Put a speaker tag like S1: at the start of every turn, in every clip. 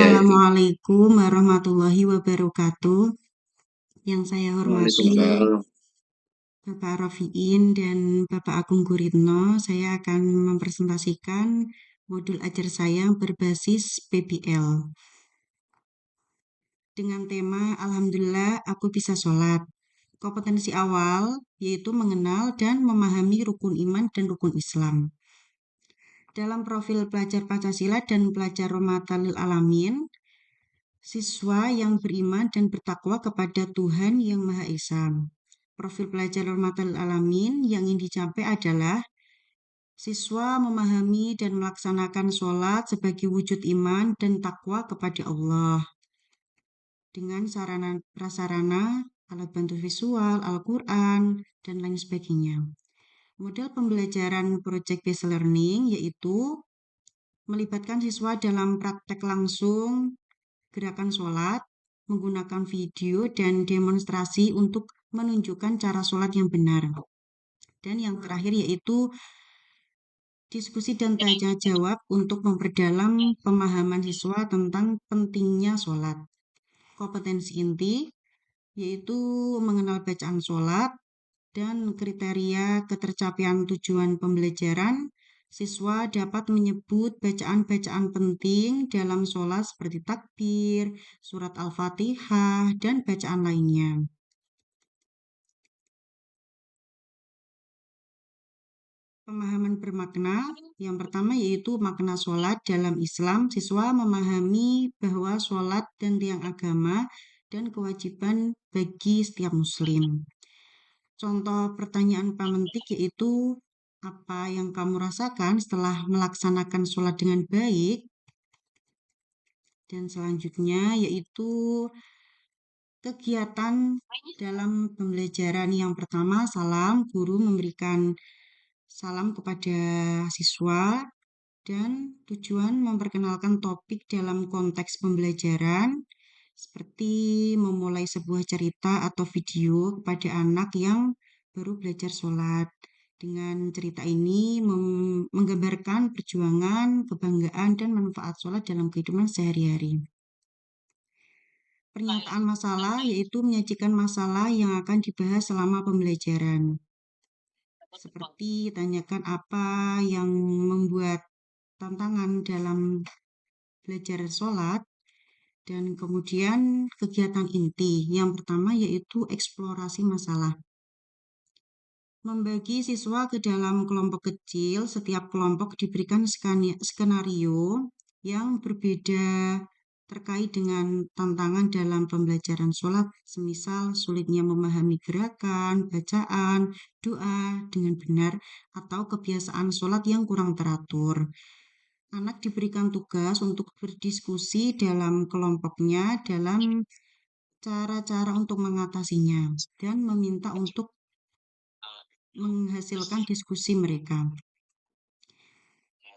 S1: Iya, itu.
S2: Assalamualaikum warahmatullahi wabarakatuh. Yang saya hormati
S1: Waalaikumsalam.
S2: Bapak Rofiin dan Bapak Agung Guritno, saya akan mempresentasikan modul ajar saya berbasis PBL dengan tema Alhamdulillah aku bisa sholat. Kompetensi awal yaitu mengenal dan memahami rukun iman dan rukun Islam. Dalam profil pelajar Pancasila dan pelajar Rahmatan lil Alamin, siswa yang beriman dan bertakwa kepada Tuhan Yang Maha Esa. Profil pelajar Rahmatan lil Alamin yang ingin dicapai adalah siswa memahami dan melaksanakan sholat sebagai wujud iman dan takwa kepada Allah dengan sarana prasarana, alat bantu visual, Al-Quran, dan lain sebagainya. Model pembelajaran Project Based Learning yaitu melibatkan siswa dalam praktek langsung gerakan sholat, menggunakan video dan demonstrasi untuk menunjukkan cara sholat yang benar. Dan yang terakhir yaitu diskusi dan tanya jawab untuk memperdalam pemahaman siswa tentang pentingnya sholat. Kompetensi inti yaitu mengenal bacaan sholat dan kriteria ketercapaian tujuan pembelajaran. Siswa dapat menyebut bacaan-bacaan penting dalam sholat seperti takbir, surat Al-Fatihah, dan bacaan lainnya. Pemahaman bermakna, yang pertama yaitu makna sholat dalam Islam. Siswa memahami bahwa sholat dan tiang agama dan kewajiban bagi setiap muslim. Contoh pertanyaan pemantik yaitu apa yang kamu rasakan setelah melaksanakan sholat dengan baik? Dan selanjutnya yaitu kegiatan dalam pembelajaran. Yang pertama, salam. Guru memberikan salam kepada siswa dan tujuan memperkenalkan topik dalam konteks pembelajaran seperti memulai sebuah cerita atau video kepada anak yang baru belajar sholat. Dengan cerita ini menggambarkan perjuangan, kebanggaan, dan manfaat sholat dalam kehidupan sehari-hari. Pernyataan masalah yaitu menyajikan masalah yang akan dibahas selama pembelajaran. Seperti tanyakan apa yang membuat tantangan dalam belajar sholat, dan kemudian kegiatan inti. Yang pertama yaitu eksplorasi masalah. Membagi siswa ke dalam kelompok kecil, setiap kelompok diberikan skenario yang berbeda terkait dengan tantangan dalam pembelajaran sholat, semisal sulitnya memahami gerakan, bacaan, doa dengan benar, atau kebiasaan sholat yang kurang teratur. Anak diberikan tugas untuk berdiskusi dalam kelompoknya dalam cara-cara untuk mengatasinya dan meminta untuk menghasilkan diskusi mereka.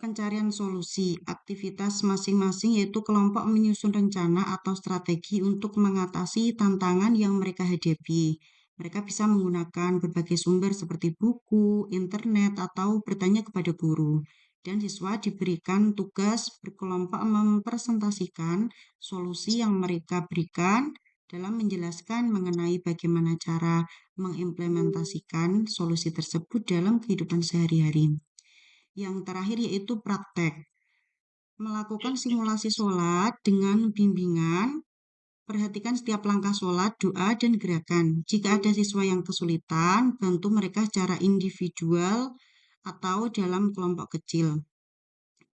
S2: Pencarian solusi aktivitas masing-masing yaitu kelompok menyusun rencana atau strategi untuk mengatasi tantangan yang mereka hadapi. Mereka bisa menggunakan berbagai sumber seperti buku, internet, atau bertanya kepada guru. Dan siswa diberikan tugas berkelompok mempresentasikan solusi yang mereka berikan dalam menjelaskan mengenai bagaimana cara mengimplementasikan solusi tersebut dalam kehidupan sehari-hari. Yang terakhir yaitu praktek. Melakukan simulasi sholat dengan bimbingan, perhatikan setiap langkah sholat, doa, dan gerakan. Jika ada siswa yang kesulitan, bantu mereka secara individual atau dalam kelompok kecil.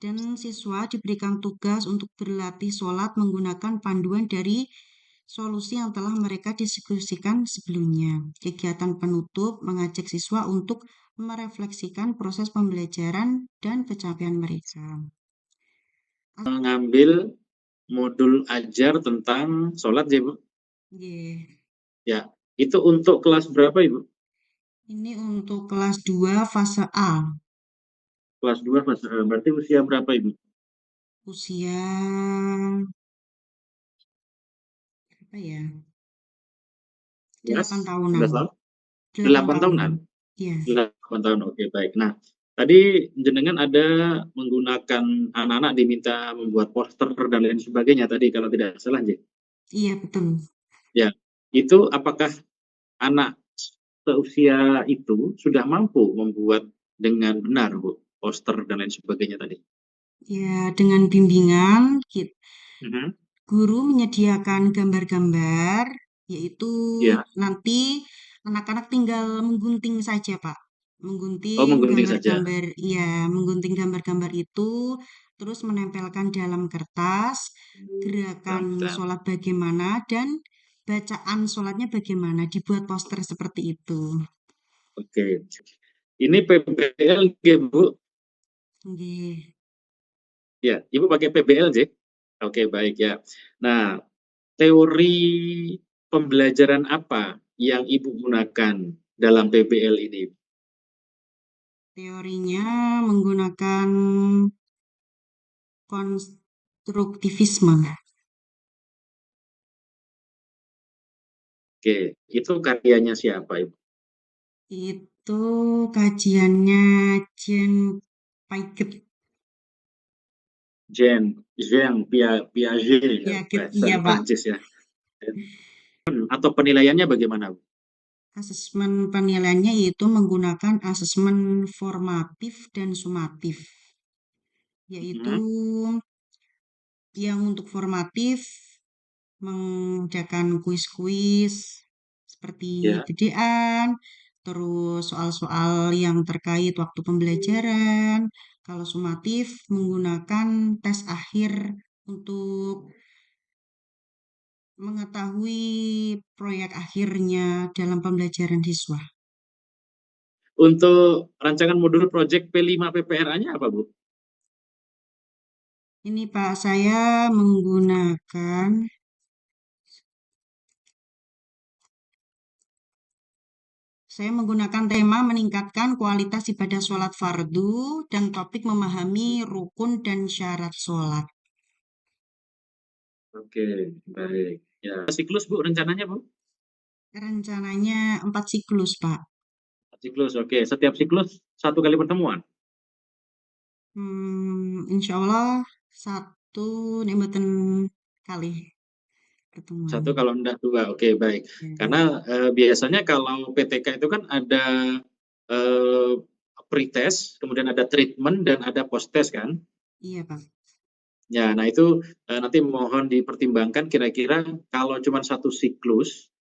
S2: Dan siswa diberikan tugas untuk berlatih sholat menggunakan panduan dari solusi yang telah mereka diskusikan sebelumnya. Kegiatan penutup mengajak siswa untuk merefleksikan proses pembelajaran dan pencapaian mereka.
S1: Mengambil modul ajar tentang sholat ya, Bu?
S2: Yeah.
S1: Ya, itu untuk kelas berapa, Ibu?
S2: Ini untuk kelas 2 fase A.
S1: Kelas 2 fase A. Berarti usia berapa, Ibu?
S2: Usia apa ya?
S1: Yes,
S2: 8 tahunan.
S1: 11 tahun?
S2: 8
S1: 8
S2: tahunan.
S1: tahunan?
S2: Iya.
S1: 8 tahun, oke baik. Nah, Tadi jenengan ada menggunakan anak-anak diminta membuat poster dan lain sebagainya tadi kalau tidak salah, J.
S2: Iya, betul.
S1: Ya, itu apakah anak seusia itu sudah mampu membuat dengan benar, Bu, poster dan lain sebagainya tadi?
S2: Ya, dengan bimbingan,
S1: Mhm.
S2: guru menyediakan gambar-gambar, yaitu
S1: Ya.
S2: nanti anak-anak tinggal menggunting saja, Pak.
S1: Oh,
S2: Menggunting
S1: menggunting saja.
S2: gambar-gambar, ya, menggunting gambar-gambar itu, terus menempelkan dalam kertas, gerakan
S1: Dalam.
S2: sholat bagaimana, dan bacaan sholatnya bagaimana, dibuat poster seperti itu.
S1: Oke. Ini PBL, Bu.
S2: Nggih.
S1: Ya, Ibu pakai PBL, J? Oke, baik ya. Nah, teori pembelajaran apa yang Ibu gunakan dalam PBL ini?
S2: Teorinya menggunakan konstruktivisme.
S1: Oke, itu karyanya siapa, Ibu?
S2: Itu kajiannya Jean Piaget.
S1: Piaget ya,
S2: Piaget,
S1: bahasa
S2: iya Pak.
S1: Prancis ya. Atau penilaiannya bagaimana, Bu?
S2: Asesmen penilaiannya yaitu menggunakan asesmen formatif dan sumatif. Yaitu
S1: Mhm.
S2: yang untuk formatif mengadakan kuis-kuis seperti
S1: Ya,
S2: TDA, terus soal-soal yang terkait waktu pembelajaran. Kalau sumatif menggunakan tes akhir untuk mengetahui proyek akhirnya dalam pembelajaran siswa.
S1: untuk rancangan modul proyek P5 PPRA-nya apa, Bu?
S2: Ini Pak, saya menggunakan tema meningkatkan kualitas ibadah sholat fardu dan topik memahami rukun dan syarat sholat.
S1: Oke, baik. Ya, siklus, Bu, rencananya, Bu?
S2: Rencananya 4 siklus, Pak.
S1: Siklus, oke. Setiap siklus satu kali pertemuan.
S2: Insya Allah satu nih mboten kali pertemuan.
S1: Satu kalau enggak dua, oke baik.
S2: Ya,
S1: Karena biasanya kalau PTK itu kan ada eh, pretest, kemudian ada treatment dan ada post test kan.
S2: iya, Pak.
S1: Ya, nah itu nanti mohon dipertimbangkan kira-kira kalau cuma satu siklus,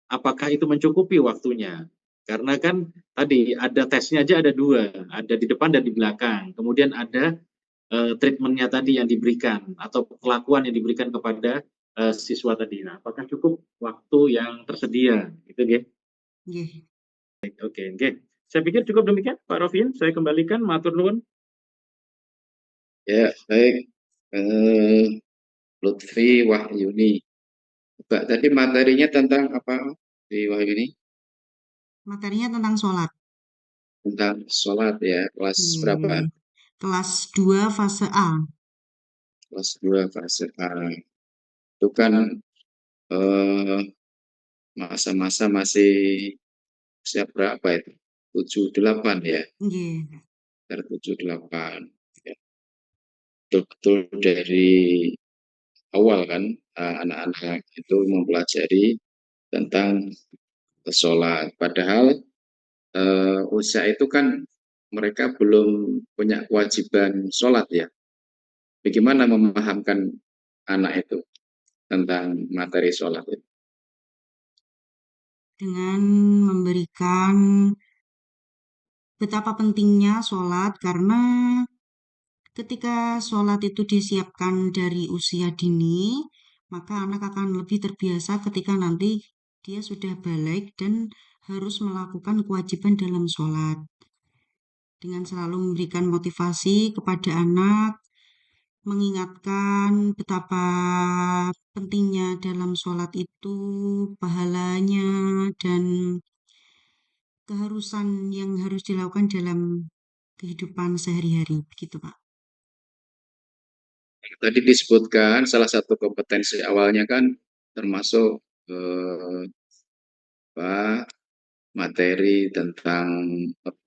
S1: apakah itu mencukupi waktunya? Karena kan tadi ada tesnya aja ada dua, ada di depan dan di belakang. Kemudian ada treatmentnya tadi yang diberikan atau perlakuan yang diberikan kepada siswa tadi. Nah, apakah cukup waktu yang tersedia? Gitu, Nggih.
S2: Nggih.
S1: Oke, nggih. Saya pikir cukup demikian, Pak Rofin. Saya kembalikan, matur nuwun.
S3: Ya, baik. Lutfi Wahyuni. Mbak, tadi materinya tentang apa di Wahyuni?
S2: Materinya tentang sholat.
S3: Tentang sholat ya, kelas berapa?
S2: Nggih. Kelas 2 fase A.
S3: Kelas 2 fase A. Itu kan eh, masa-masa masih siap berapa itu? 7-8 ya,
S2: Nggih.
S3: dari 7-8. Ya, betul-betul dari awal kan anak-anak itu mempelajari tentang sholat. Padahal usia itu kan mereka belum punya kewajiban sholat ya. Bagaimana memahamkan anak itu tentang materi sholat itu?
S2: Dengan memberikan betapa pentingnya sholat karena ketika sholat itu disiapkan dari usia dini, maka anak akan lebih terbiasa ketika nanti dia sudah balik dan harus melakukan kewajiban dalam sholat. Dengan selalu memberikan motivasi kepada anak, mengingatkan betapa pentingnya dalam sholat itu, pahalanya, dan keharusan yang harus dilakukan dalam kehidupan sehari-hari, begitu Pak.
S3: Tadi disebutkan salah satu kompetensi awalnya kan termasuk apa, materi tentang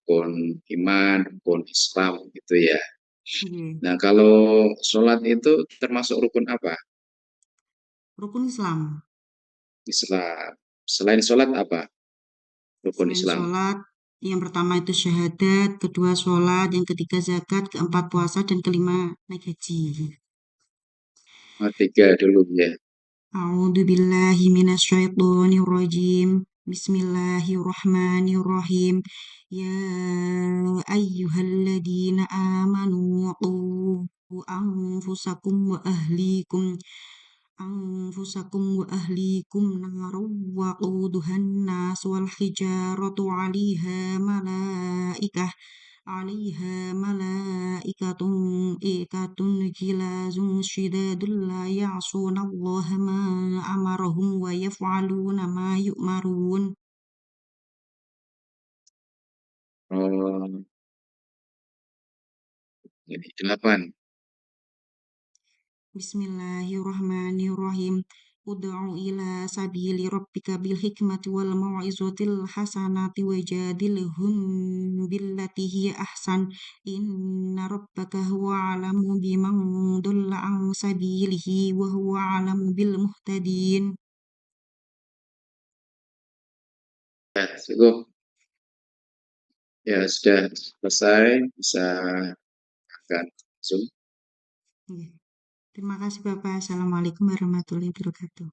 S3: rukun iman, rukun Islam gitu ya.
S2: Nggih.
S3: Nah, kalau sholat itu termasuk rukun apa?
S2: Rukun Islam.
S3: Islam. Selain sholat apa? Rukun
S2: Selain
S3: Islam.
S2: sholat, yang pertama itu syahadat, kedua sholat, yang ketiga zakat, keempat puasa, dan kelima naik haji.
S3: Tiga dulu ya.
S2: A'udzu billahi minasyaitonir rajim. Bismillahirrahmanirrahim. Ya ayyuhalladzina amanu qu anfusakum wa ahlikum naran waquduhan nas wal hijaratu 'alaiha malaikatun ghilazun shidadun la ya'sunallaha ma amarahum wa yaf'aluna ma yu'marun.
S3: Oh, ini 8.
S2: Bismillahirrahmanirrahim. Ud'u ila sabili rabbika bil hikmati wal mau'izatil hasanati wajadilhum billati hiya ahsan. Inna rabbaka huwa alamu biman dhalla an sabilihi wa huwa alamu bil muhtadin.
S3: Ya, cukup. Ya, sudah selesai. Bisa akan langsung.
S2: Nggih. Terima kasih Bapak. Assalamualaikum warahmatullahi wabarakatuh.